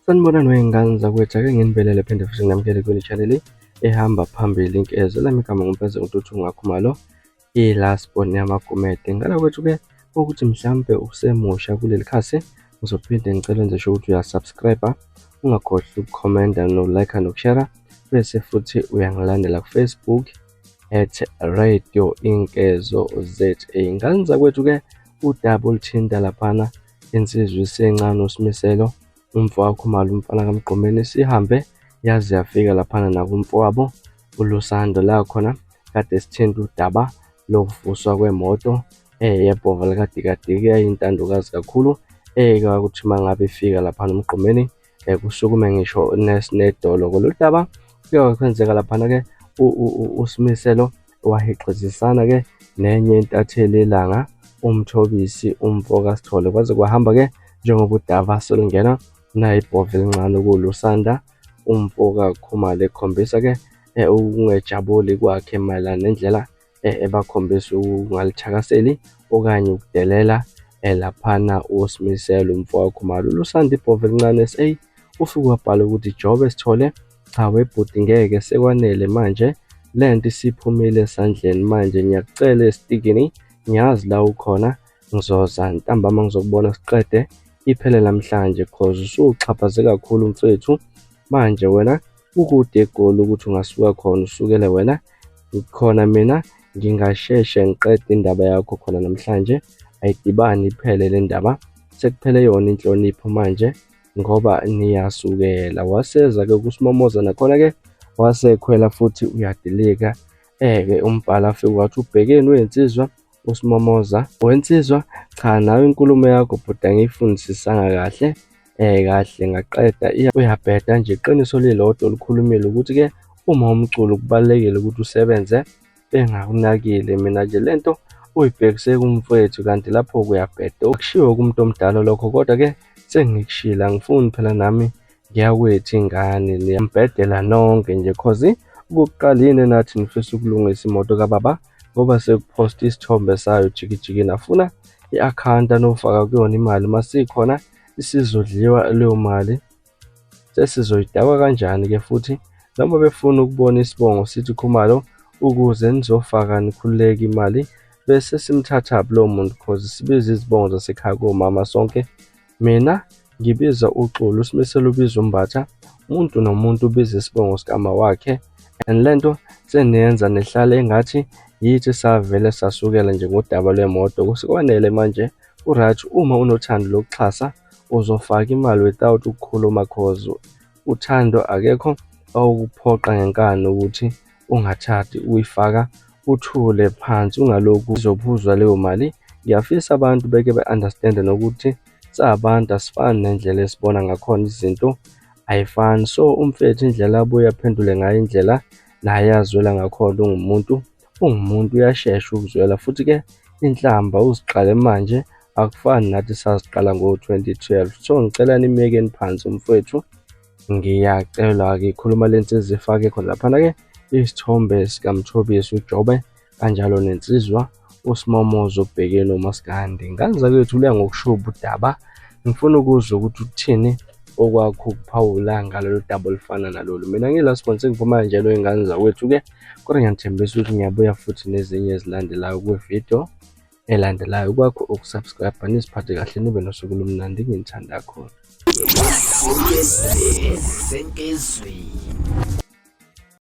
Sanibonani wey'ngane zakwethu, ake nginibelele phinde futhi nginamukele kule channel ehamba phambili inkezo. Lami igama nguMfeza Untuthu Khumalo, ila sport yamagumede. Ngala kwethu-ke ukuthi mhlampe usemusha kuleli khasi, ngizophinde ngicela nje sho ukuthi uyasubscribe, ungakhohlwa ukukhomenta no-like nokushare, bese futhi uyangilandela ku-Facebook @Radio Inkezo ZA. Ngane zakwethu-ke udaba oluthinta laphana insizwa isencane uSimiselo, umfowabo Khumalo, umfana kaMgqumeni, sihambe yaze yafika laphana nakumfowabo uLusando, la khona kade sithinta udaba lokuvuswa kwemoto yebhova likadikadiki eyayintandokazi kakhulu, kwakuthi uma ngabe ifika laphana uMgqumeni kusukume ngisho nedolo. Lolu daba kwenzeka laphana-ke uSimiselo wahexezisana-ke nenye intatheli Ilanga, uMthobisi, umfo kaSithole, kwaze kwahamba-ke njengoba udaba selungena naye ibhova elincane kuLusanda, umfo kaKhumalo, ekhombisa-ke ukungajabuli kwakhe mayelana nendlela ebakhombisa ukungalithakaseli okanye ukudelela laphana uSimiselo, umfo kaKhumalo. uLusanda ibhova elincane SA ufike wabhala ukuthi Jobe Sithole, cha webhuti ngeke sekwanele manje, lento isiphumile esandleni manje, ngiyakucela esitikini, ngiyazi la ukhona, ngizoza ntambama ngizokubona siqede iphele namhlanje cause usuxhaphaze kakhulu mfethu. Manje wena ukude eGoli ukuthi ungasuka khona usukele wena, khona mina ngingasheshe ngiqede indaba yakho khona namhlanje, ayidibani iphele le ndaba, sekuphele yona inhlonipho manje ngoba niyasukela. Waseza-ke kuSimomoza nakhona-ke wasekhwela futhi uyadilika. Umbhala afike wathi ubhekeni wensizwa uSimomoza, wensizwa cha nawe inkulumo yakho bhuti angiyifundisisanga kahle, kahle ngaqeda uyabheda nje. Iqiniso lilodwa olukhulumile ukuthi-ke uma umculo kubalulekile ukuthi usebenze bengakunakile. Mina nje lento uyibhekise kumfowethu kanti lapho kuyabheda, akushiwo kumuntu omdala lokho, kodwa-ke sengikushila, angifuni phela nami ngiyakwethu ingane niyambhedela nonke nje cause okokuqala yini nathi nifisa ukulungisa imoto kababa ngoba sekuphosta isithombe sayo jikijiki, nafuna i-akhawunti anofaka kuyona imali, masikhona isizodliwa leyo mali, sesizoyidakwa kanjani-ke futhi noma befuna ukubona isibongo sithi Khumalo ukuze nizofaka nikhululeke imali bese simthatha lowo muntu cause sibiza izibongo zasekhaya komama sonke. Mina ngibiza uXulu, uSimiselo ubiza uMbatha, umuntu nomuntu ubiza isibongo sikama wakhe, and lento seniyenza nehlale engathi yithi savele sasukela nje ngodaba lwemoto. Kusekwanele manje uright, uma unothando lokuxhasa uzofaka imali without ukukhuluma cause uthando akekho awukuphoqa ngenkani ukuthi ungathathi, uyifaka uthule phansi ungalokhu uzophuzwa leyo mali. Ngiyafisa abantu beke be-understand nokuthi sabantu asifani, nendlela esibona ngakhona izinto ayifani. So umfethu indlela abuye aphendule ngayo indlela naye yazwela ngakhona, ungumuntu uyashesha ukuzwela, futhi-ke inhlamba uziqale manje akufani nathi saziqala ngo-2012. So ngicela nimiyekeni phansi umfowethu, ngiyacela-ke ikhuluma le nsizwa ifake khona laphana-ke isithombe sikaMthobisi uJobe, kanjalo nensizwa uSimomoza obhekene uMaskandi. Ngane zakwethu luya ngokushuba udaba, ngifuna ukuzwa ukuthi uthini okwakho ukuphawula ngalolu daba olufana nalolu. Mina ngila sponsor engivuma nje lo ingane zakwethu-ke, kodwa ngiyathembisa ukuthi ngiyabuya futhi nezinye ezilandelayo kwe-video elandelayo. Kwakho ukusubscribe, nisiphathe kahle, nibe nosuku olumnandi, nginithanda kakhulu.